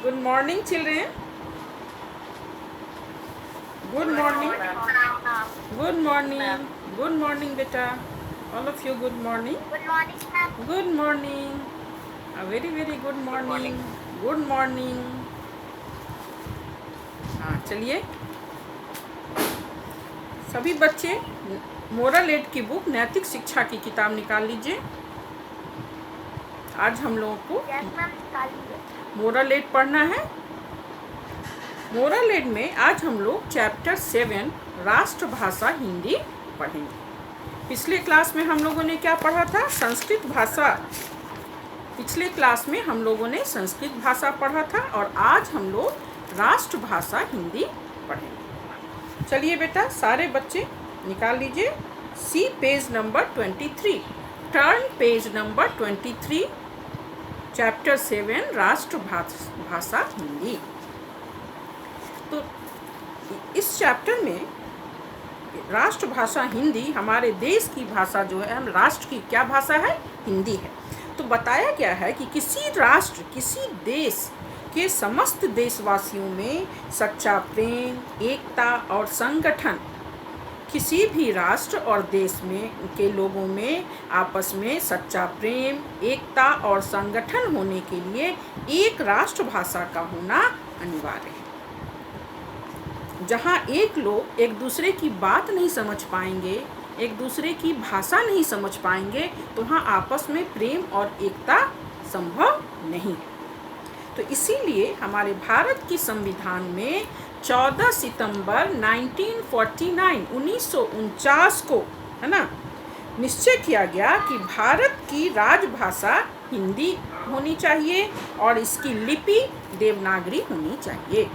Good morning, children. Good morning. Good morning. Good morning, beta. All of you, good morning. Good morning, ma'am. Good morning. A very very good morning. Good morning. हाँ चलिए सभी बच्चे moral add की book नैतिक शिक्षा की किताब निकाल लीजिए। आज हम लोगों को Yes, ma'am. निकालिए। मोरल एड पढ़ना है। मोरल एड में आज हम लोग चैप्टर 7 राष्ट्रभाषा हिंदी पढ़ेंगे। पिछले क्लास में हम लोगों ने क्या पढ़ा था? संस्कृत भाषा। पिछले क्लास में हम लोगों ने संस्कृत भाषा पढ़ा था और आज हम लोग राष्ट्रभाषा हिंदी पढ़ेंगे। चलिए बेटा सारे बच्चे निकाल लीजिए। See page number 23, turn page number 23, chapter 7 राष्ट्रभाषा हिंदी। तो इस चैप्टर में राष्ट्रभाषा हिंदी हमारे देश की भाषा जो है, हम राष्ट्र की क्या भाषा है? हिंदी है। तो बताया गया है कि किसी राष्ट्र, किसी देश के समस्त देशवासियों में सच्चा प्रेम, एकता और संगठन, किसी भी राष्ट्र और देश में के लोगों में आपस में सच्चा प्रेम, एकता और संगठन होने के लिए एक राष्ट्रभाषा का होना अनिवार्य है। जहाँ एक लोग एक दूसरे की बात नहीं समझ पाएंगे, एक दूसरे की भाषा नहीं समझ पाएंगे, तो वहाँ आपस में प्रेम और एकता संभव नहीं है। तो इसीलिए हमारे भारत की संविधान में 14 सितंबर 1949 को, है ना, निश्चय किया गया कि भारत की राजभाषा हिंदी होनी चाहिए और इसकी लिपि देवनागरी होनी चाहिए।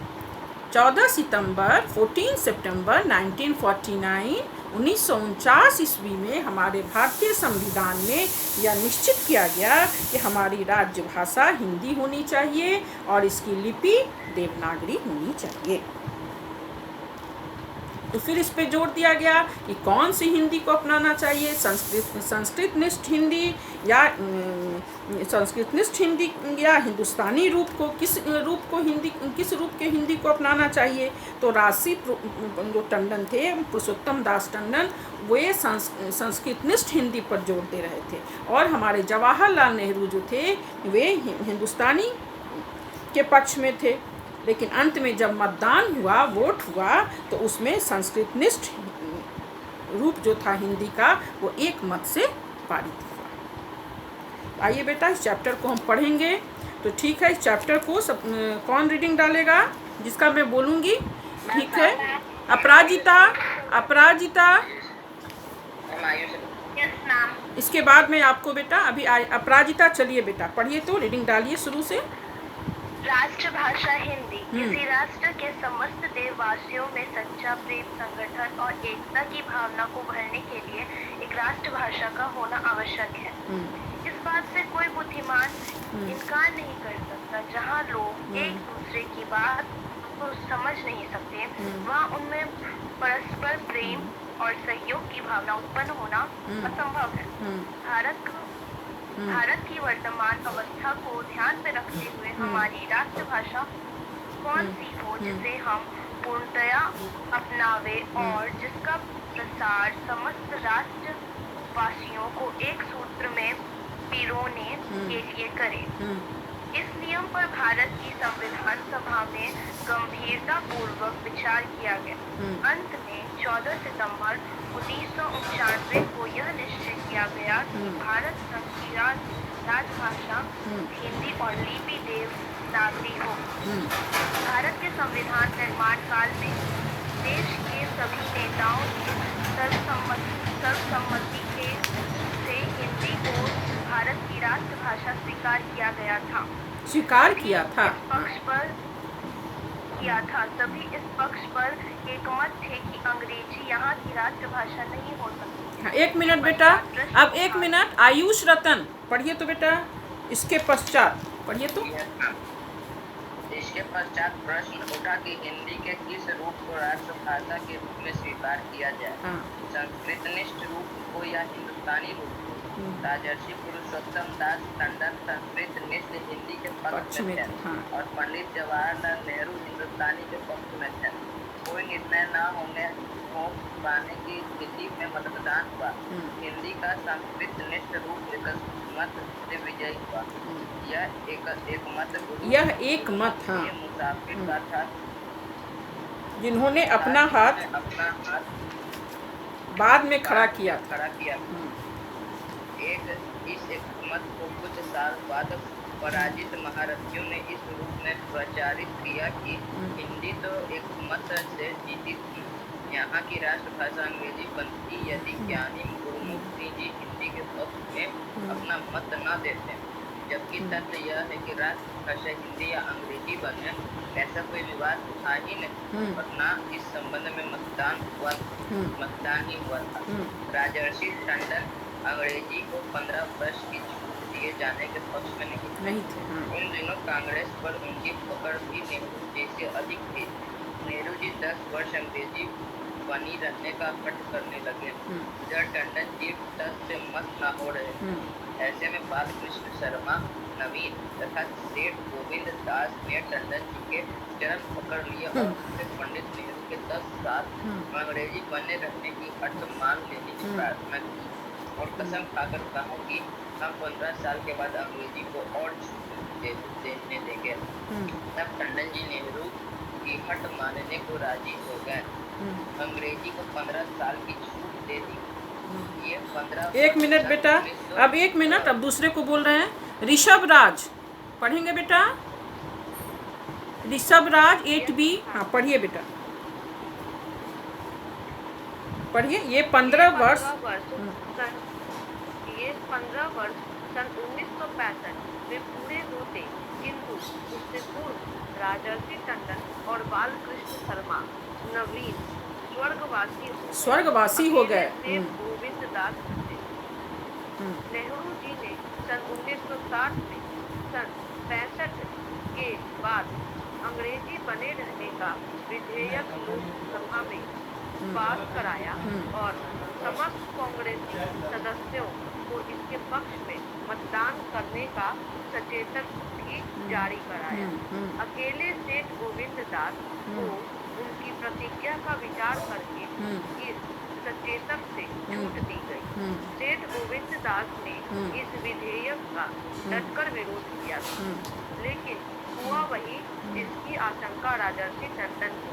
14 सितंबर 1949 ईस्वी में हमारे भारतीय संविधान में यह निश्चित किया गया कि हमारी राज्य भाषा हिंदी होनी चाहिए और इसकी लिपि देवनागरी होनी चाहिए। तो फिर इस पे जोर दिया गया कि कौन सी हिंदी को अपनाना चाहिए, संस्कृतनिष्ठ हिंदी या हिंदुस्तानी रूप को, किस रूप के हिंदी को अपनाना चाहिए। तो राशि जो टंडन थे, पुरुषोत्तम दास टंडन, वे संस्कृतनिष्ठ हिंदी पर जोर दे रहे थे और हमारे जवाहरलाल नेहरू जो थे वे हिंदुस्तानी के पक्ष में थे। लेकिन अंत में जब मतदान हुआ, वोट हुआ, तो उसमें संस्कृतनिष्ठ रूप जो था हिंदी का वो एक मत से पारित हुआ। आइए बेटा इस चैप्टर को हम पढ़ेंगे। तो ठीक है, इस चैप्टर को कौन रीडिंग डालेगा? जिसका मैं बोलूँगी, ठीक है। अपराजिता। इसके बाद में आपको बेटा अभी अपराजिता, चलिए बेटा पढ़िए, तो रीडिंग डालिए शुरू से। राष्ट्रभाषा हिंदी किसी राष्ट्र के समस्त देशवासियों में सच्चा प्रेम, संगठन और एकता की भावना को भरने के लिए एक राष्ट्रभाषा का होना आवश्यक है। इस बात से कोई बुद्धिमान इनकार नहीं कर सकता। जहाँ लोग एक दूसरे की बात को समझ नहीं सकते, वहाँ उनमें परस्पर प्रेम और सहयोग की भावना उत्पन्न होना असंभव है। भारत की वर्तमान अवस्था को ध्यान में रखते हुए हमारी राष्ट्रभाषा कौन सी हो जिसे हम पूर्णतया अपनावे और जिसका प्रसार समस्त राष्ट्रवासियों को एक सूत्र में पिरोने के लिए करें। इस नियम पर भारत की संविधान सभा में गंभीरता पूर्वक विचार किया गया। अंत में 14 सितंबर 1999 को यह निश्चय किया गया कि भारत संघ की राजभाषा हिंदी और लिपि देवनागरी हो। भारत के संविधान निर्माण काल में देश के सभी नेताओं की सर्वसम्मति से हिंदी को भारत की राष्ट्रभाषा स्वीकार किया गया था। सभी इस पक्ष पर एकमत थे कि अंग्रेजी यहाँ की राष्ट्रभाषा नहीं हो सकती। एक मिनट बेटा, अब एक मिनट। आयुष रतन पढ़िए तो बेटा, इसके पश्चात पढ़िए तो। इसके पश्चात प्रश्न उठा कि हिंदी के किस रूप को राष्ट्रभाषा के रूप में स्वीकार किया जाए, संस्कृतनिष्ठ रूप को या हिंदुस्तानी रूप को। राजर्षि पुरुषोत्तम दास टंडन संस्कृत निष्ठ हिंदी के पक्ष में थे हाँ। और पंडित जवाहरलाल नेहरू हिंदुस्तानी के पक्ष में थे। कोई निर्णय न हो पाने की स्थिति में मतदान हुआ। हिंदी का संस्कृत निष्ठ रूप एकमत से विजयी हुआ। यह एक मत हाँ ये मुसाफिर का था जिन्होंने अपना हाथ बाद में खड़ा किया था। इस एकमत को कुछ साल बाद पराजित महारथियों ने इस रूप में प्रचारित किया कि हिंदी तो एकमत से जीती थी, यहाँ की राष्ट्रभाषा अंग्रेजी बनती यदि ज्ञानी गुरुमुख सिंह जी हिंदी के पक्ष में अपना मत न देते। जबकि तथ्य यह है कि राष्ट्रभाषा हिंदी या अंग्रेजी बने ऐसा कोई विवाद था ही नहीं, वरना इस संबंध में मतदान ही हुआ था। राजर्षि टंडन अंग्रेजी को 15 वर्ष की छूट दिए जाने के पक्ष में नहीं थे। उन दिनों कांग्रेस पर उनकी पकड़ भी नेहरू जी से अधिक थी। नेहरू जी 10 वर्ष अंग्रेजी बनी रहने का हट करने लगे। जब टंडन जी 10 से मत न हो रहे, ऐसे में बालकृष्ण शर्मा, नवीन तथा सेठ गोविंद दास ने टंडन जी के चरण पकड़ लिया और पंडित नेहरू के 10 साल अंग्रेजी बने रहने की हट मान लेने की प्रार्थना की और कसम खाकर कहा कि हम 15 साल के बाद अंग्रेजी को और छूट देने देंगे। तब टंडन जी नेहरू की हट मानने को राजी हो गए। अंग्रेजी को 15 साल की छूट दे दी। ये 15 एक मिनट बेटा, अब 1 मिनट, अब दूसरे को बोल रहे हैं। ऋषभ राज पढ़ेंगे बेटा? ऋषभ राज 8B, हाँ पढ़िए बेटा, पढ़िए। ये 15 वर्ष सन 1965 में पूरे होते, किंतु उससे पूर्व राजर्षि टंडन और बालकृष्ण शर्मा नवीन स्वर्गवासी हो गए। गोविंद दास थे। नेहरू जी ने सन 1960 में सन 65 के बाद अंग्रेजी बने रहने का विधेयक लोकसभा में पास कराया और समस्त कांग्रेसी सदस्यों को इसके पक्ष में मतदान करने का सचेतक भी जारी कराया। अकेले सेठ गोविंद दास को उनकी प्रतिज्ञा का विचार करके इस सचेतक से छूट दी गई। सेठ गोविंद दास ने इस विधेयक का डटकर विरोध किया था, लेकिन हुआ वही जिसकी आशंका राजर्षि टंडन को।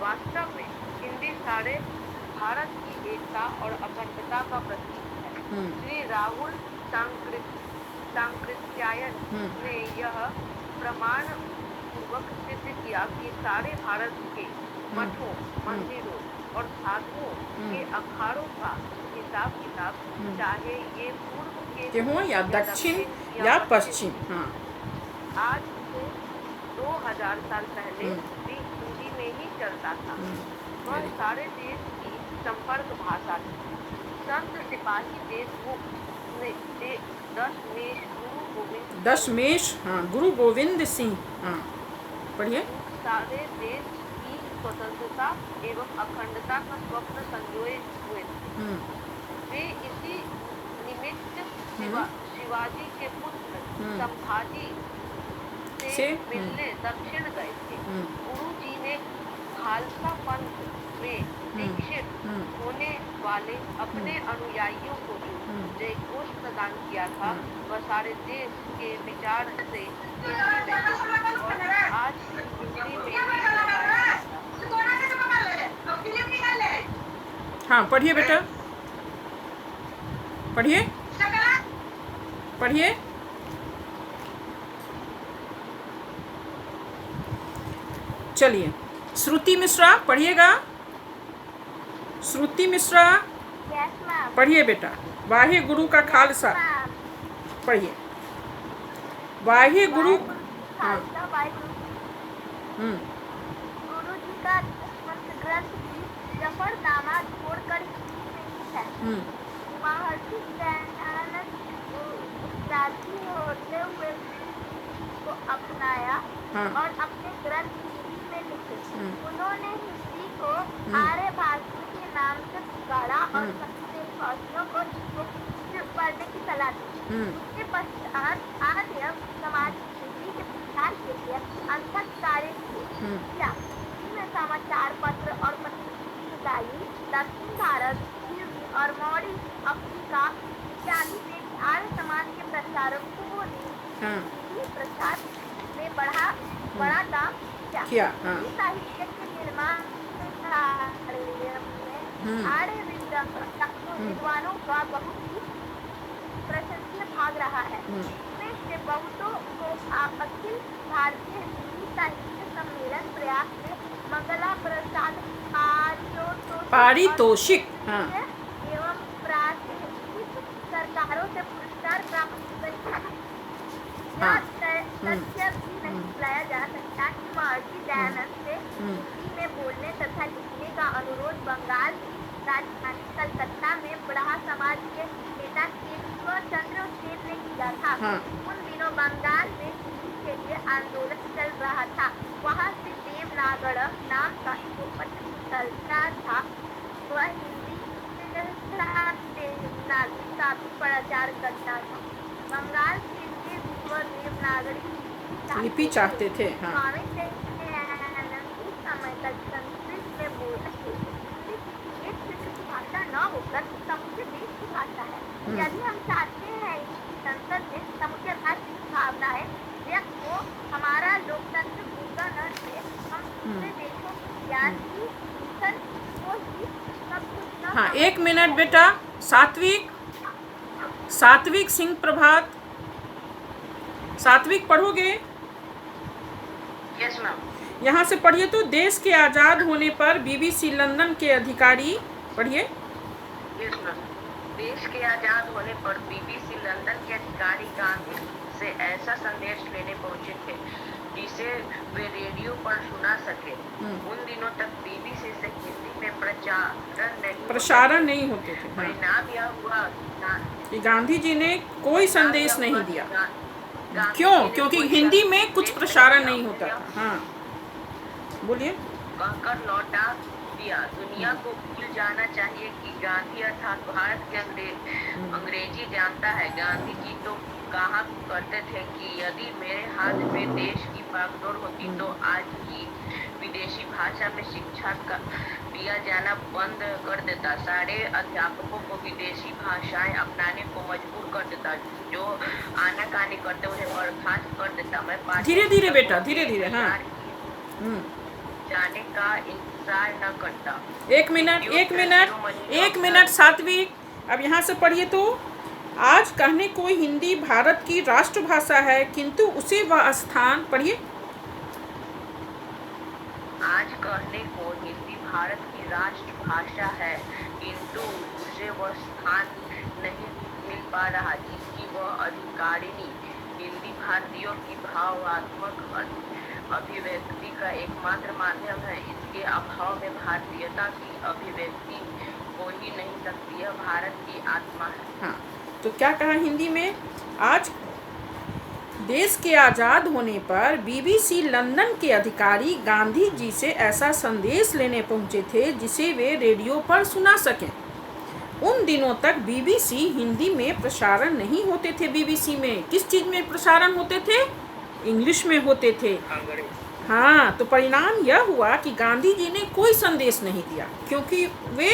वास्तव में हिंदी सारे भारत की एकता और अखंडता का प्रतीक है। श्री राहुल सांकृत्यायन ने यह प्रमाण पूर्वक सिद्ध किया कि सारे भारत के मठों, मंदिरों और साधुओं के अखाड़ों का हिसाब किताब, चाहे ये पूर्व के हों या दक्षिण या पश्चिम, हाँ, आज से 2000 साल पहले भी हिंदी में ही चलता था। वह सारे देश की संपर्क भाषा थी। संत सिपाही देशमुख ने दशमेश, हाँ, गुरु गोविंद सिंह, हाँ पढ़िए। सारे देश की स्वतंत्रता एवं अखंडता का स्वप्न संजोए हुए थे। वे इसी निमित्त शिवाजी के पुत्र संभाजी से मिलने दक्षिण गए थे। गुरु जी ने खालसा पंथ में दीक्षित होने वाले अपने अनुयायियों को जो जयघोष प्रदान किया था, वह सारे देश के विचार से हिंदी में और आज हिंदी में हाँ पढ़िए बेटा, पढ़िए पढ़िए। चलिए श्रुति मिश्रा पढ़िएगा। श्रुति मिश्रा पढ़िए बेटा। वाहे गुरु का खालसा पढ़िए। वाहे गुरु, हाँ, गुरु जी का ग्रंथ भी जफरनामा छोड़कर है। महर्षि दयानंद राजी होते हुए को अपनाया और अपने ग्रंथ हिंदी में लिखे। उन्होंने हिंदी को आर्य भाषा के नाम से पुकारा और अपने फैसलों को पढ़ने की सलाह दी। उसके पश्चात आर्य समाज हिंदी के प्रचार के लिए अथक कार्य किया। इनमें समाचार पत्र और पत्रिकाएं दक्षिण भारत, हिंदी और मॉडी अफ्रीका इत्यादि देश आर्य समाज के प्रचारकों ने हिंदी प्रचार में बड़ा काम किया। साहित्य के निर्माण में आर्य विद्वानों का बहुत ही प्रशंसनीय भाग रहा है। इसमें से बहुतों को अखिल भारतीय हिंदी साहित्य सम्मेलन प्रयास में मंगला प्रसाद पारितोषिक एवं प्रादेशिक सरकारों से पुरस्कार प्राप्त तथ्य भी नहीं भुलाया जा सकता कि महर्षि दयानंद से हिंदी में बोलने तथा लिखने का अनुरोध बंगाल राजधानी कलकत्ता में ब्राह्मण समाज के नेता केशव चंद्र सेन ने किया था। उन दिनों बंगाल में हिंदी के लिए आंदोलन चल रहा था। वहाँ से देवनागरी नाम का जो पत्रकारिता था, वह हिंदी देवनागरी का भी प्रचार करता था। बंगाल के लिए देवनागरी लिपि चाहते थे। स्वामी दयानंद उस समय तक संस्कृत में बोलते थे। एक क्षेत्र की भाषा न होकर समूचे देश की भाषा है। यदि हम चाहते हैं कि संसद में समूचे राष्ट्र की भावनाएं व्यक्त हो, हमारा लोकतंत्र भूखा न रहे, हम दूसरे देशों की ज्ञान की मिशन को ही सब कुछ न। एक मिनट बेटा। सात्विक सिंह प्रभात, सात्विक पढ़ोगे? Yes ma'am. यहाँ से पढ़िए तो। देश के आज़ाद होने पर बीबीसी लंदन के अधिकारी, पढ़िए। Yes ma'am. देश के आज़ाद होने पर बीबीसी लंदन के अधिकारी गांधी से ऐसा संदेश लेने पहुंचे थे जिसे वे रेडियो पर सुना सके। उन दिनों तक बीबीसी से हिंदी में प्रसारण नहीं होते थे। परिणाम यह हुआ कि गांधी जी ने कोई संदेश नहीं दिया। क्यों? क्योंकि हिंदी में कुछ प्रसारण नहीं होता था। बोलिए। कहकर लौटा दिया। दुनिया को भूल जाना चाहिए कि गांधी अर्थात भारत के अंग्रेजी जानता है। गांधी जी तो कहा करते थे कि यदि मेरे हाथ में देश की बागडोर होती तो आज ही विदेशी भाषा में शिक्षा का दिया जाना बंद कर देता। सारे अध्यापकों को विदेशी भाषाएं अपनाने को मजबूर कर देता। जो आनाकानी करते उन्हें बर्खास्त कर देता। मैं धीरे धीरे बेटा, धीरे धीरे। जाने का इंतजार न करता। एक मिनट सात्विक। अब यहाँ से पढ़िए तो। आज कहने को हिंदी भारत की राष्ट्रभाषा है, किंतु उसे वह स्थान, पढ़िए। आज कहने को हिंदी भारत की राष्ट्रभाषा है, किंतु उसे वह स्थान नहीं मिल पा रहा जिसकी वह अधिकारिणी। हिंदी भारतीयों की भावात्मक अभिव्यक्ति का एकमात्र माध्यम है। इसके अभाव में भारतीयता की अभिव्यक्ति हो ही नहीं सकती। यह भारत की आत्मा है। तो क्या कहा हिंदी में? आज देश के आज़ाद होने पर बीबीसी लंदन के अधिकारी गांधी जी से ऐसा संदेश लेने पहुंचे थे जिसे वे रेडियो पर सुना सकें। उन दिनों तक बीबीसी हिंदी में प्रसारण नहीं होते थे। बीबीसी में किस चीज़ में प्रसारण होते थे? इंग्लिश में होते थे। तो परिणाम यह हुआ कि गांधी जी ने कोई संदेश नहीं दिया, क्योंकि वे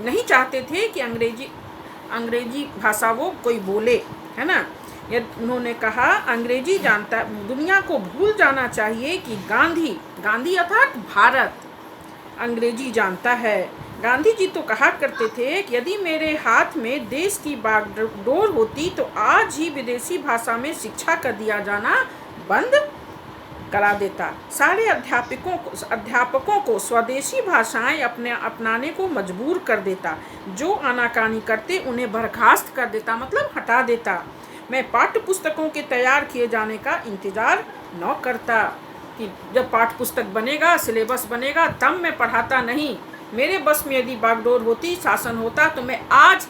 नहीं चाहते थे कि अंग्रेजी भाषा वो कोई बोले, है ना। उन्होंने कहा अंग्रेजी जानता, दुनिया को भूल जाना चाहिए कि गांधी अर्थात भारत अंग्रेजी जानता है। गांधी जी तो कहा करते थे कि यदि मेरे हाथ में देश की बागडोर होती तो आज ही विदेशी भाषा में शिक्षा का दिया जाना बंद करा देता। सारे अध्यापकों को स्वदेशी भाषाएं अपनाने को मजबूर कर देता। जो आनाकानी करते उन्हें बर्खास्त कर देता, मतलब हटा देता। मैं पाठ्य पुस्तकों के तैयार किए जाने का इंतज़ार न करता कि जब पाठ्य पुस्तक बनेगा, सिलेबस बनेगा, तब मैं पढ़ाता नहीं। मेरे बस में यदि बागडोर होती, शासन होता, तो मैं आज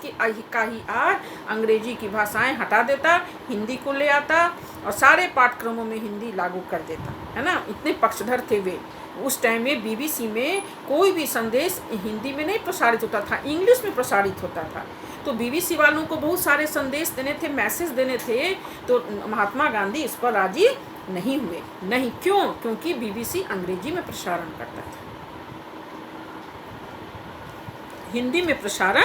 अंग्रेजी की भाषाएं हटा देता, हिंदी को ले आता और सारे पाठ्यक्रमों में हिंदी लागू कर देता, है ना। इतने पक्षधर थे वे। उस टाइम में बीबीसी में कोई भी संदेश हिंदी में नहीं प्रसारित होता था, इंग्लिश में प्रसारित होता था। तो बीबीसी वालों को बहुत सारे संदेश देने थे, मैसेज देने थे, तो महात्मा गांधी इस पर राजी नहीं हुए। नहीं, क्यों? क्योंकि बीबीसी अंग्रेजी में प्रसारण करता था, हिंदी में प्रसारण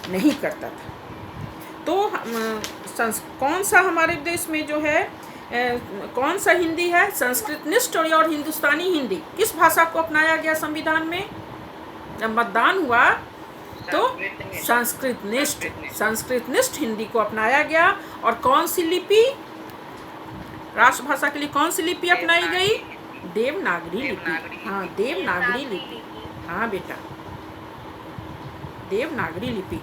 नहीं करता था। तो कौन सा हमारे देश में जो है कौन सा हिंदी है? संस्कृतनिष्ठ और हिंदुस्तानी हिंदी। किस भाषा को अपनाया गया संविधान में? जब मतदान हुआ तो संस्कृतनिष्ठ हिंदी को अपनाया गया। और कौन सी लिपि राष्ट्रभाषा के लिए, कौन सी लिपि अपनाई गई? देवनागरी लिपि। हाँ, देवनागरी लिपि। हाँ बेटा, देवनागरी लिपि।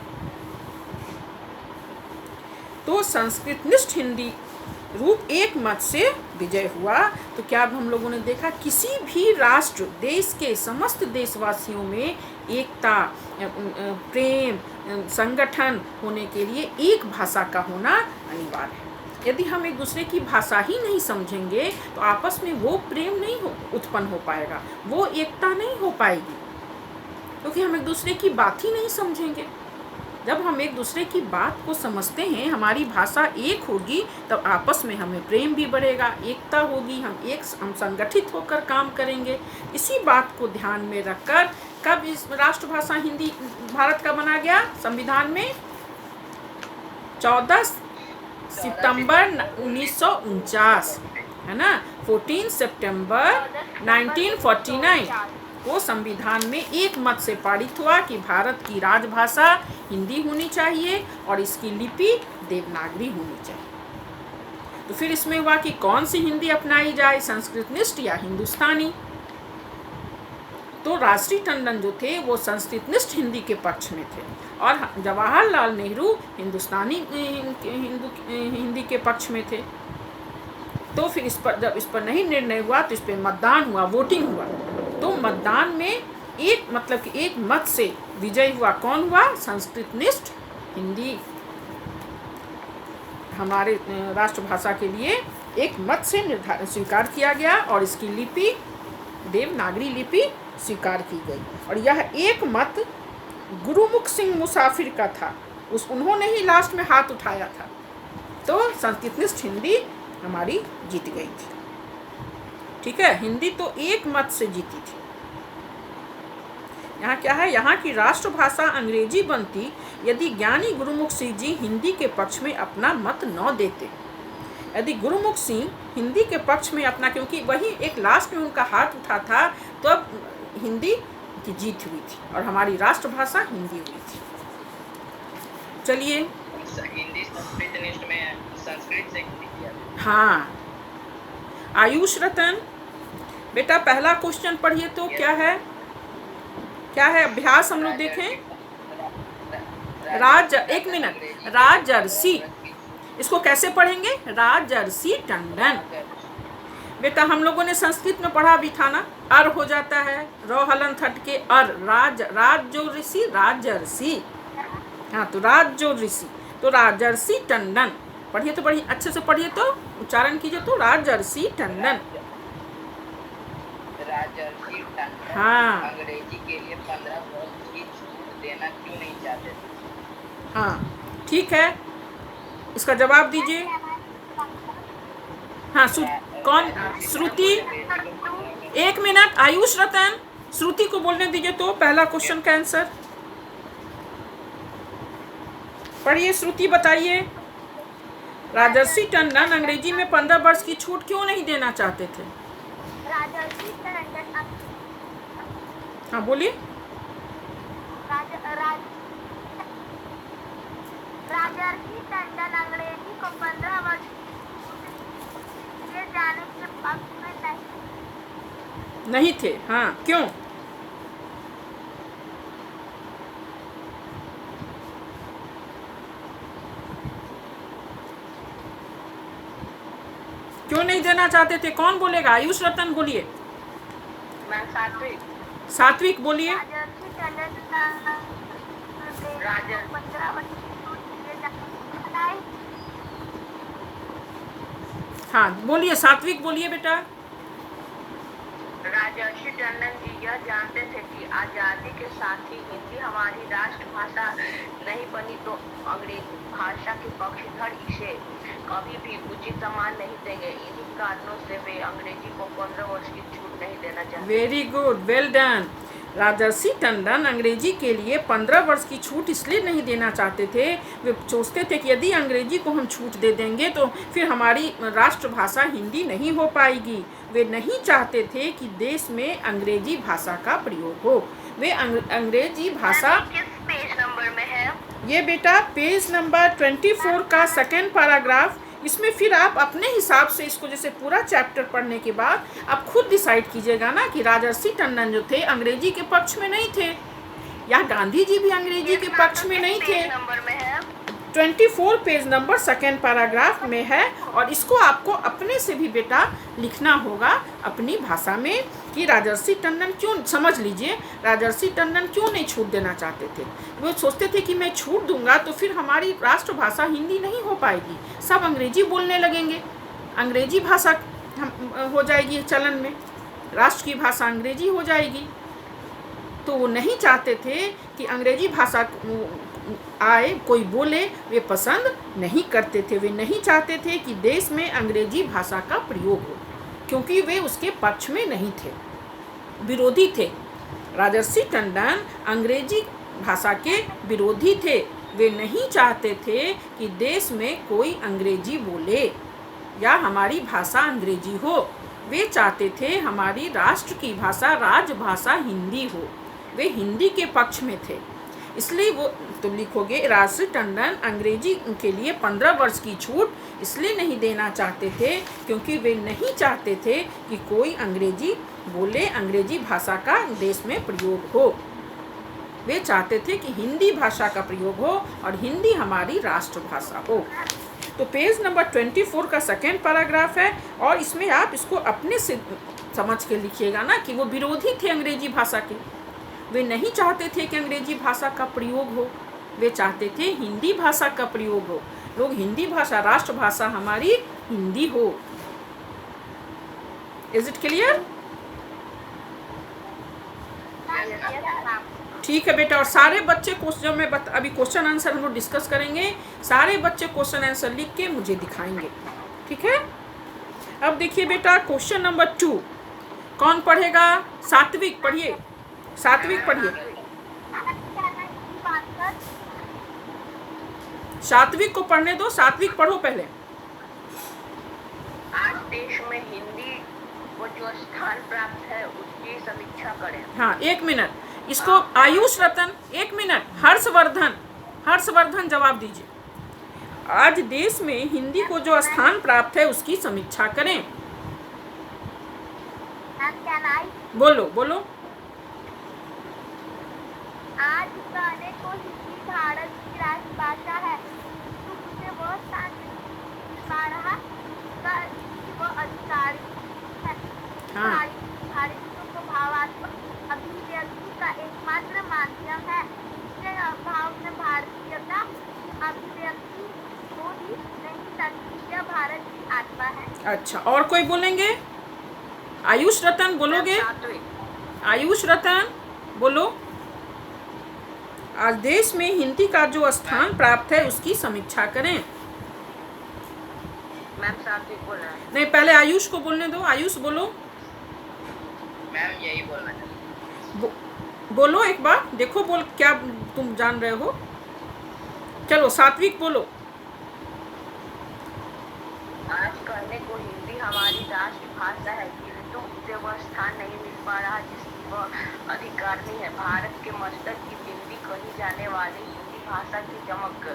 तो संस्कृतनिष्ठ हिंदी रूप एक मत से विजय हुआ। तो क्या अब हम लोगों ने देखा, किसी भी राष्ट्र देश के समस्त देशवासियों में एकता, प्रेम, संगठन होने के लिए एक भाषा का होना अनिवार्य है। यदि हम एक दूसरे की भाषा ही नहीं समझेंगे तो आपस में वो प्रेम नहीं उत्पन्न हो पाएगा, वो एकता नहीं हो पाएगी, क्योंकि हम एक दूसरे की बात ही नहीं समझेंगे। जब हम एक दूसरे की बात को समझते हैं, हमारी भाषा एक होगी, तब आपस में हमें प्रेम भी बढ़ेगा, एकता होगी, हम संगठित होकर काम करेंगे। इसी बात को ध्यान में रखकर कब इस राष्ट्रभाषा हिंदी भारत का बना गया संविधान में? 14 सितंबर 1949, है ना, 14 सितंबर 1949 को संविधान में एक मत से पारित हुआ कि भारत की राजभाषा हिंदी होनी चाहिए और इसकी लिपि देवनागरी होनी चाहिए। तो फिर इसमें हुआ कि कौन सी हिंदी अपनाई जाए, संस्कृतनिष्ठ या हिंदुस्तानी? तो राष्ट्रीय टंडन जो थे वो संस्कृतनिष्ठ हिंदी के पक्ष में थे और जवाहरलाल नेहरू हिंदुस्तानी हिंदी के पक्ष में थे। तो फिर जब इस पर नहीं निर्णय हुआ तो इस पर मतदान हुआ, वोटिंग हुआ। तो मतदान में एक मत से विजय हुआ। कौन हुआ? संस्कृतनिष्ठ हिंदी हमारे राष्ट्रभाषा के लिए एक मत से स्वीकार किया गया और इसकी लिपि देवनागरी लिपि स्वीकार की गई। और यह एक मत गुरुमुख सिंह मुसाफिर का था, उन्होंने ही लास्ट में हाथ उठाया था। तो संस्कृतनिष्ठ हिंदी हमारी जीत गई थी। ठीक है, हिंदी तो एक मत से जीती थी। यहाँ क्या है, यहाँ की राष्ट्रभाषा अंग्रेजी बनती यदि ज्ञानी गुरुमुख सिंह जी हिंदी के पक्ष में अपना मत न देते। यदि गुरुमुख सिंह हिंदी के पक्ष में अपना, क्योंकि वही एक लास्ट में उनका हाथ उठा था, तो अब हिंदी की जीत हुई थी और हमारी राष्ट्रभाषा हिंदी हुई थी। चलिए, हिंदी संस्कृतनिष्ठ में संस्कृत से किया। हाँ, आयुष रतन बेटा पहला क्वेश्चन पढ़िए। तो क्या है अभ्यास हम लोग देखें। एक मिनट, राजर्षि, इसको कैसे पढ़ेंगे? राजर्षि टंडन। बेटा हम लोगों ने संस्कृत में पढ़ा भी था ना, अर हो जाता है, रो हलन थट के अर, राज जो ऋषि, राजर्षि। हाँ, तो राज जो ऋषि, तो राजर्षि टंडन पढ़िए। तो पढ़िए, अच्छे से पढ़िए, तो उच्चारण कीजिए। तो राजर्षि टंडन, राजर्षि टंडन। हाँ, अंग्रेजी के लिए 15 वर्ष की छूट देना क्यों नहीं चाहते थे? हाँ ठीक है, इसका जवाब दीजिए। हाँ, कौन? श्रुति, एक मिनट, आयुष रतन श्रुति को बोलने दीजिए। तो पहला क्वेश्चन का आंसर पढ़िए। श्रुति बताइए, राजर्षि टंडन अंग्रेजी में 15 वर्ष की छूट क्यों नहीं देना चाहते थे? राजर्षि टंडन, हाँ बोलिए। राजर्षि टंडन अंग्रेजी को 15 वर्ष के जाने के पक्ष में नहीं थे। हाँ, क्यों? क्यों नहीं देना चाहते थे? कौन बोलेगा? आयुष रतन बोलिए। मैं सात्विक। सात्विक बोलिए। राजर्षि टंडन राजर 15 वर्ष हाँ बोलिए, सात्विक बोलिए बेटा। राजर्षि राजर्षि टंडन जी यह जानते थे कि आजादी के साथ ही हिंदी हमारी राष्ट्रभाषा नहीं बनी तो अंग्रेजी भाषा के पक्षधर इसे कभी भी उचित सम्मान नहीं देंगे। इन्हीं कारणों से वे अंग्रेजी को 15 वर्ष की छूट नहीं देना चाहते। Very good, well done. Rajarshi Tandon अंग्रेजी के लिए 15 वर्ष की छूट इसलिए नहीं देना चाहते थे, वे सोचते थे कि यदि अंग्रेजी को हम छूट दे देंगे तो फिर हमारी राष्ट्रभाषा हिंदी नहीं हो पाएगी। वे नहीं चाहते थे कि देश में अंग्रेजी भाषा का प्रयोग हो। वे अंग्रेजी भाषा किस पेज नंबर में है? ये बेटा पेज नंबर 24 का सेकेंड पैराग्राफ। इसमें फिर आप अपने हिसाब से इसको जैसे पूरा चैप्टर पढ़ने के बाद आप खुद डिसाइड कीजिएगा ना कि राजर्षि टंडन जो थे अंग्रेजी के पक्ष में नहीं थे या गांधी जी भी अंग्रेजी के पक्ष में नहीं थे। नंबर में है 24 पेज नंबर सेकेंड पैराग्राफ में है। और इसको आपको अपने से भी बेटा लिखना होगा अपनी भाषा में कि राजर्षि टंडन क्यों, समझ लीजिए राजर्षि टंडन क्यों नहीं छूट देना चाहते थे। वो सोचते थे कि मैं छूट दूंगा तो फिर हमारी राष्ट्रभाषा हिंदी नहीं हो पाएगी, सब अंग्रेजी बोलने लगेंगे, अंग्रेजी भाषा हो जाएगी चलन में, राष्ट्र की भाषा अंग्रेजी हो जाएगी। तो वो नहीं चाहते थे कि अंग्रेजी भाषा आए, कोई बोले, वे पसंद नहीं करते थे। वे नहीं चाहते थे कि देश में अंग्रेजी भाषा का प्रयोग हो, क्योंकि वे उसके पक्ष में नहीं थे, विरोधी थे। राजर्षि टंडन अंग्रेजी भाषा के विरोधी थे। वे नहीं चाहते थे कि देश में कोई अंग्रेजी बोले या हमारी भाषा अंग्रेजी हो। वे चाहते थे हमारी राष्ट्र की भाषा, राजभाषा हिंदी हो। वे हिंदी के पक्ष में थे। इसलिए वो तो लिखोगे राजर्षि टंडन अंग्रेजी के लिए 15 वर्ष की छूट इसलिए नहीं देना चाहते थे क्योंकि वे नहीं चाहते थे कि कोई अंग्रेजी बोले, अंग्रेजी भाषा का देश में प्रयोग हो। वे चाहते थे कि हिंदी भाषा का प्रयोग हो और हिंदी हमारी राष्ट्रभाषा हो। तो पेज नंबर 24 का सेकेंड पैराग्राफ है और इसमें आप इसको अपने से समझ के लिखिएगा ना कि वो विरोधी थे अंग्रेजी भाषा के। वे नहीं चाहते थे कि अंग्रेजी भाषा का प्रयोग हो, वे चाहते थे हिंदी भाषा का प्रयोग हो। लोग हिंदी भाषा, राष्ट्रभाषा हमारी हिंदी हो। Is it clear? ठीक है बेटा। और सारे बच्चे जब मैं अभी क्वेश्चन आंसर हम लोग डिस्कस करेंगे, सारे बच्चे क्वेश्चन आंसर लिख के मुझे दिखाएंगे, ठीक है। अब देखिए बेटा क्वेश्चन नंबर 2 कौन पढ़ेगा? सात्विक पढ़िए, सात्विक पढ़िए। सात्विक को पढ़ने दो, सात्विक पढ़ो पहले। आज देश में हिंदी को जो स्थान प्राप्त है उसकी समीक्षा करें। हाँ 1 मिनट, इसको आयुष रतन 1 मिनट, हर्षवर्धन जवाब दीजिए। आज देश में हिंदी को जो स्थान प्राप्त है उसकी समीक्षा करें। बोलो बोलो। आज कहने को हिंदी भारत की राष्ट्रभाषा है, तो उसे वह स्थान मिल पा रहा जिसका वह अधिकारी है। हाँ। भारतीयों को भावात्मक अभिव्यक्ति का एकमात्र माध्यम है। इसके अभाव में भारतीयता अभिव्यक्ति हो ही नहीं सकती। यह भारत की आत्मा है। अच्छा, और कोई बोलेंगे? आयुष रतन बोलोगे? आयुष रतन बोलो। आज देश में हिंदी का जो स्थान प्राप्त है उसकी समीक्षा करें। मैम सात्विक बोल रहा है। नहीं, पहले आयुष को बोलने दो। आयुष बोलो। मैम यही बोलना चाहती बोलो एक बार, देखो बोल क्या तुम जान रहे हो। चलो सात्विक बोलो। आज कहने को हिंदी हमारी राष्ट्रभाषा है, किंतु उसे वह स्थान नहीं मिल पा रहा जिसकी वह अधिकारनी है। भारत के मस्तक की हिंदी कही जाने वाली हिंदी भाषा की चमक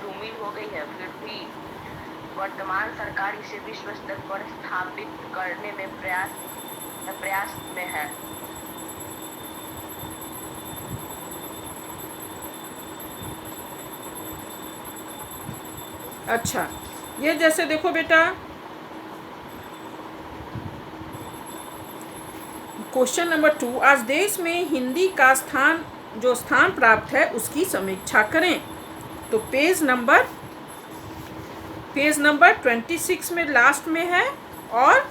धूमिल हो गई है। फिर भी वर्तमान सरकार इसे विश्व स्तर पर स्थापित करने में प्रयास में है। अच्छा, ये जैसे देखो बेटा क्वेश्चन नंबर 2, आज देश में हिंदी का जो स्थान प्राप्त है उसकी समीक्षा करें। तो पेज नंबर 26 में लास्ट में है और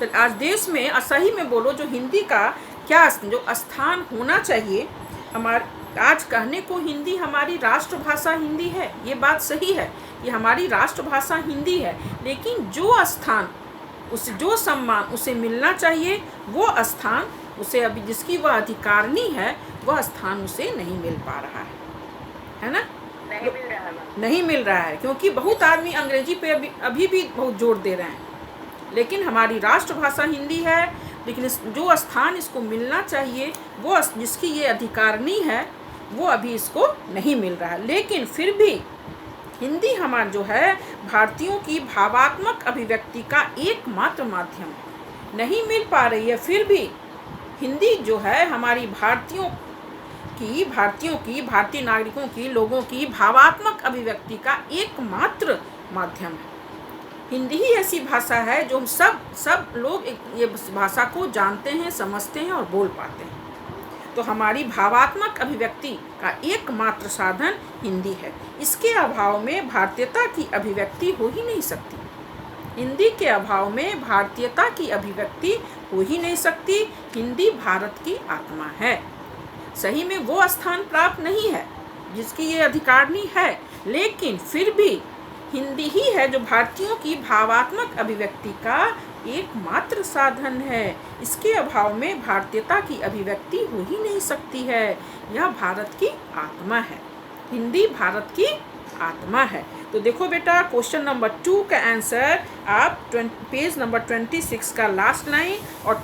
चल आज देश में सही में बोलो, जो हिंदी का क्या जो स्थान होना चाहिए, हमारे आज कहने को हिंदी हमारी राष्ट्रभाषा हिंदी है, ये बात सही है, ये हमारी राष्ट्रभाषा हिंदी है, लेकिन जो स्थान उसे, जो सम्मान उसे मिलना चाहिए, वो स्थान उसे अभी जिसकी वह अधिकारिणी है, वह स्थान उसे नहीं मिल पा रहा है ना? नहीं मिल रहा है, क्योंकि बहुत आदमी अंग्रेजी पे अभी भी बहुत जोर दे रहे हैं, लेकिन हमारी राष्ट्रभाषा हिंदी है, लेकिन जो स्थान इसको मिलना चाहिए, वो जिसकी ये अधिकारिणी है, वो अभी इसको नहीं मिल रहा है। लेकिन फिर भी हिंदी हमारा जो है भारतीयों की भावात्मक अभिव्यक्ति का एकमात्र माध्यम है, नहीं मिल पा रही है। फिर भी हिंदी जो है हमारी भारतीय नागरिकों की, लोगों की भावात्मक अभिव्यक्ति का एकमात्र माध्यम है। हिंदी ही ऐसी भाषा है जो हम सब लोग ये भाषा को जानते हैं, समझते हैं और बोल पाते हैं। तो हमारी भावात्मक अभिव्यक्ति का एकमात्र साधन हिंदी है। इसके अभाव में भारतीयता की अभिव्यक्ति हो ही नहीं सकती। हिंदी के अभाव में भारतीयता की अभिव्यक्ति हो ही नहीं सकती। हिंदी भारत की आत्मा है। सही में वो स्थान प्राप्त नहीं है जिसकी ये अधिकारिणी है, लेकिन फिर भी हिंदी ही है जो भारतीयों की भावात्मक अभिव्यक्ति का एकमात्र साधन है। इसके अभाव में भारतीयता की अभिव्यक्ति हो ही नहीं सकती है। यह भारत की आत्मा है। हिंदी भारत की आत्मा है। तो देखो बेटा, क्वेश्चन नंबर 2 का आंसर आप पेज नंबर 26 का लास्ट लाइन और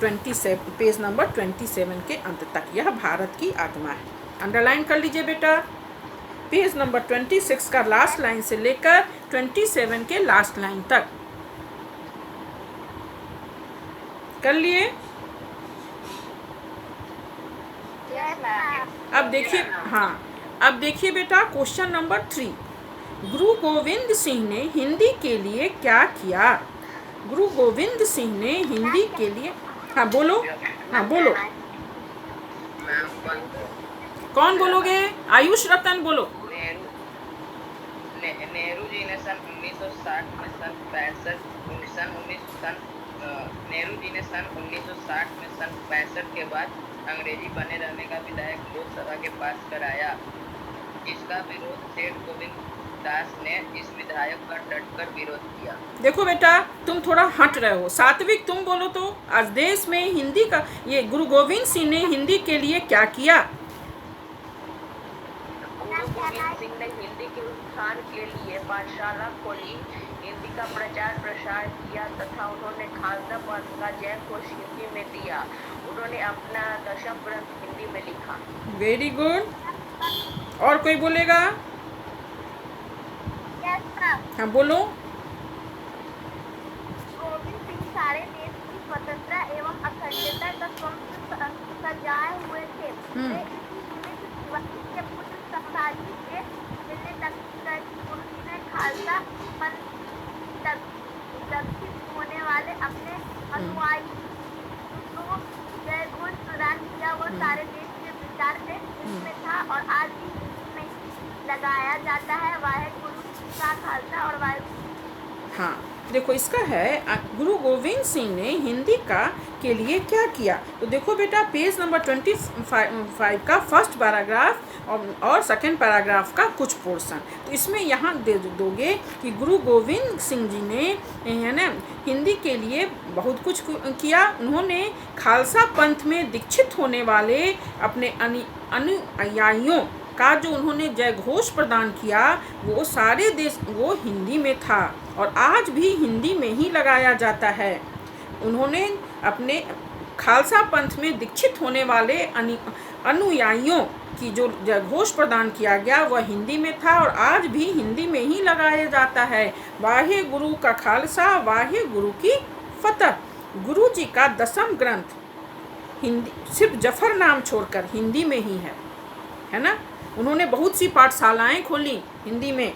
पेज नंबर 27 के अंत तक, यह भारत की आत्मा है। अंडरलाइन कर लीजिए बेटा। पेज नंबर 26 का लास्ट लाइन से लेकर 27 के लास्ट लाइन तक कर लिए। अब देखिए बेटा, क्वेश्चन नंबर 3, गुरु गोविंद सिंह ने हिंदी के लिए क्या किया? गुरु गोविंद सिंह ने हिंदी के लिए, बोलो। कौन बोलोगे? आयुष रतन बोलो। नेहरू जी ने सन 1960 में नेहरू जी ने सन 1960 में सन 65 के बाद अंग्रेजी बने रहने का विधायक लोकसभा के पास कराया, जिसका विरोध सेठ गोविंद दास ने इस विधायक का डटकर विरोध किया। देखो बेटा, तुम थोड़ा हट रहे हो। सात्विक तुम बोलो तो। आज देश में हिंदी का, ये गुरु गोविंद सिंह ने हिंदी के लिए क्या किया? गुरु गोविंद सिंह ने हिंदी के उत्थान के लिए पाठशाला खोली, हिंदी का प्रचार प्रसार किया तथा उन्होंने खालसा पंथ का जय घोष हिंदी में दिया। उन्होंने अपना दशम ग्रंथ हिंदी में लिखा। Very good. और कोई बोलेगा? हाँ बोलो। गोविंद सिंह सारे देश की स्वतंत्रता एवं अखंडता का स्वप्न सजाए हुए थे। वे के पुत्र सप्ताही से दिल्ली तक उन्होंने खालसा पंथ दक्षित होने वाले अपने अनुयायी को जय घोष प्रदान किया। वो सारे देश के विचार से इसमें था और आज भी इसमें लगाया जाता है। वाहेगुरु का खालसा और वाहेगुरु। हाँ देखो, इसका है गुरु गोविंद सिंह ने हिंदी के लिए क्या किया। तो देखो बेटा, पेज नंबर 25 का फर्स्ट पैराग्राफ और सेकंड पैराग्राफ का कुछ पोर्शन। तो इसमें यहाँ दे दोगे कि गुरु गोविंद सिंह जी ने है ना हिंदी के लिए बहुत कुछ किया। उन्होंने खालसा पंथ में दीक्षित होने वाले अपने अनुयायियों का जो उन्होंने जय घोष प्रदान किया, वो सारे देश वो हिंदी में था और आज भी हिंदी में ही लगाया जाता है। उन्होंने अपने खालसा पंथ में दीक्षित होने वाले अनुयायियों की जो जय घोष प्रदान किया गया वह हिंदी में था और आज भी हिंदी में ही लगाया जाता है। वाहे गुरु का खालसा, वाहे गुरु की फतह। गुरु जी का दशम ग्रंथ हिंदी, सिर्फ जफर नाम छोड़कर हिंदी में ही है ना। उन्होंने बहुत सी पाठशालाएं खोली हिंदी में।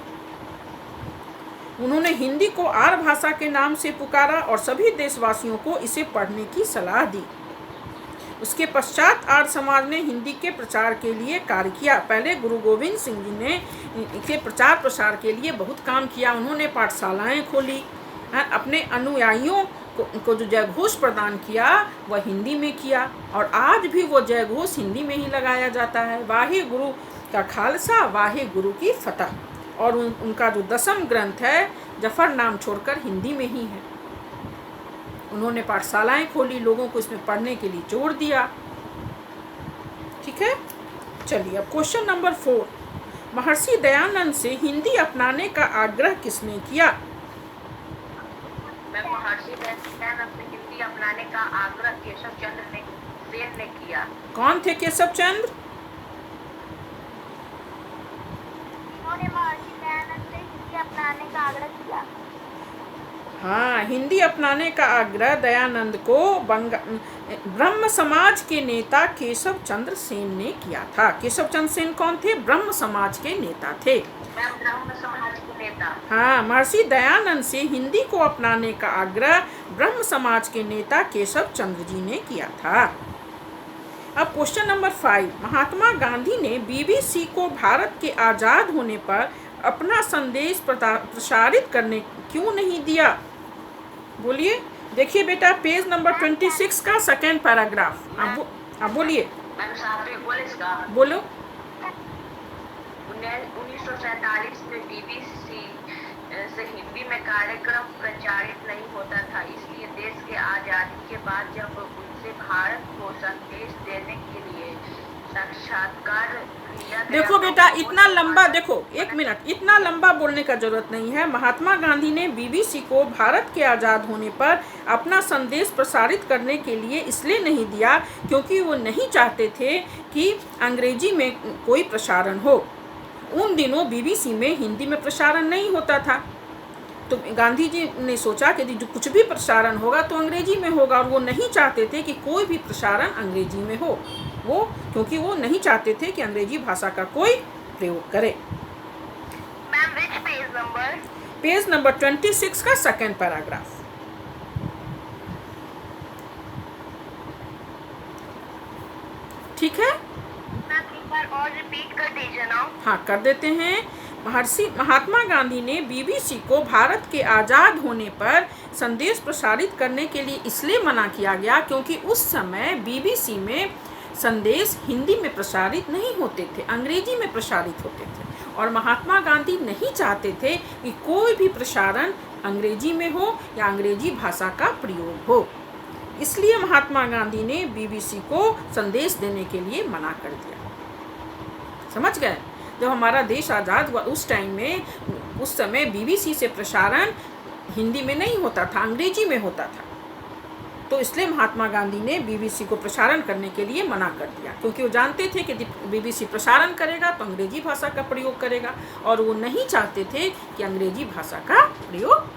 उन्होंने हिंदी को आर्य भाषा के नाम से पुकारा और सभी देशवासियों को इसे पढ़ने की सलाह दी। उसके पश्चात आर्य समाज ने हिंदी के प्रचार के लिए कार्य किया। पहले गुरु गोविंद सिंह जी ने इसके प्रचार प्रसार के लिए बहुत काम किया। उन्होंने पाठशालाएं खोली अपने अनुयायियों को जो जयघोष प्रदान किया वह हिंदी में किया, और आज भी वो जयघोष हिंदी में ही लगाया जाता है। वाहे गुरु का खालसा, वाहे गुरु की फतह। और उनका जो 10वां ग्रंथ है जफरनाम छोड़कर हिंदी में ही है। उन्होंने पाठशालाएं खोली, लोगों को इसमें पढ़ने के लिए जोर दिया। ठीक है, चलिए अब क्वेश्चन नंबर 4, महर्षि दयानंद से हिंदी अपनाने का आग्रह किसने किया? मैं महर्षि दयानंद से हिंदी अपनाने का आग्रह केशव चंद्र सेन ने किया। कौन थे केशव चंद्र? उन्होंने महर्षि दयानंद से हिंदी अपनाने का आग्रह किया। हाँ, हिंदी अपनाने का आग्रह दयानंद को ब्रह्म समाज के नेता केशव चंद्र सेन ने किया था। केशव चंद्र सेन कौन थे? ब्रह्म समाज के नेता थे। ब्रह्म समाज के नेता। हाँ, महर्षि दयानंद से हिंदी को अपनाने का आग्रह ब्रह्म समाज के नेता केशव चंद्र जी ने किया था। अब क्वेश्चन नंबर 5, महात्मा गांधी ने BBC को भारत के आज़ाद होने पर अपना संदेश प्रसारित करने क्यों नहीं दिया? बोलिए। देखिए बेटा, पेज नंबर 26 का 2nd पैराग्राफ। अब बोलिए। बोलो। 1947 में BBC से हिंदी में कार्यक्रम प्रचारित नहीं होता था, इसलिए देश के आज़ादी के बाद जब उनसे भारत को संदेश देने के लिए साक्षात्कार किया। देखो बेटा, इतना लंबा, देखो 1 मिनट, इतना लंबा बोलने का जरूरत नहीं है। महात्मा गांधी ने BBC को भारत के आज़ाद होने पर अपना संदेश प्रसारित करने के लिए इसलिए नहीं दिया क्योंकि वो नहीं चाहते थे कि अंग्रेजी में कोई प्रसारण हो। उन दिनों BBC में हिंदी में प्रसारण नहीं होता था, तो गांधी जी ने सोचा कि जो कुछ भी प्रसारण होगा तो अंग्रेजी में होगा, और वो नहीं चाहते थे कि कोई भी प्रसारण अंग्रेजी में हो, क्योंकि वो नहीं चाहते थे कि अंग्रेजी भाषा का कोई प्रयोग करे। मैम, विच पेज नंबर? पेज नंबर 26 का 2nd पैराग्राफ। ठीक है, और रिपीट कर दीजिए ना। हाँ, कर देते हैं। महात्मा गांधी ने BBC को भारत के आज़ाद होने पर संदेश प्रसारित करने के लिए इसलिए मना किया गया क्योंकि उस समय BBC में संदेश हिंदी में प्रसारित नहीं होते थे, अंग्रेजी में प्रसारित होते थे, और महात्मा गांधी नहीं चाहते थे कि कोई भी प्रसारण अंग्रेजी में हो या अंग्रेजी भाषा का प्रयोग हो। इसलिए महात्मा गांधी ने BBC को संदेश देने के लिए मना कर दिया। समझ गए? जब हमारा देश आज़ाद हुआ उस समय BBC से प्रसारण हिंदी में नहीं होता था, अंग्रेजी में होता था, तो इसलिए महात्मा गांधी ने BBC को प्रसारण करने के लिए मना कर दिया, क्योंकि वो जानते थे कि BBC प्रसारण करेगा तो अंग्रेजी भाषा का प्रयोग करेगा, और वो नहीं चाहते थे कि अंग्रेजी भाषा का प्रयोग